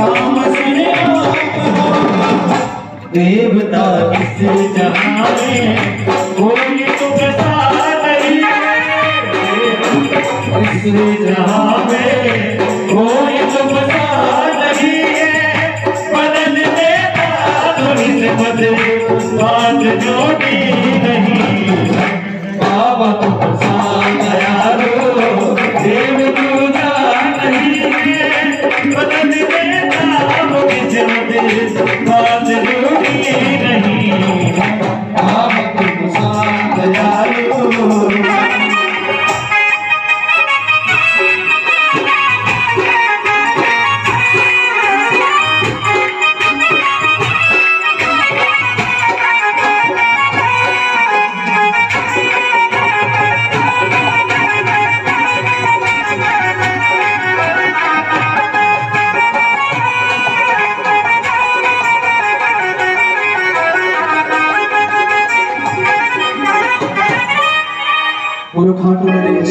नाम से देवता इस जहां में कोई तुमसा नहीं है, इस जहां में कोई तुमसा नहीं है। बदल देता धुनी से बदले बात जोड़ी नहीं। बाबा तुमसा दयालु देव पूजा नहीं है, बदल देता धुनी से बदले बात जोड़ी नहीं। बाबा तुमसा दयालु। खाटू ने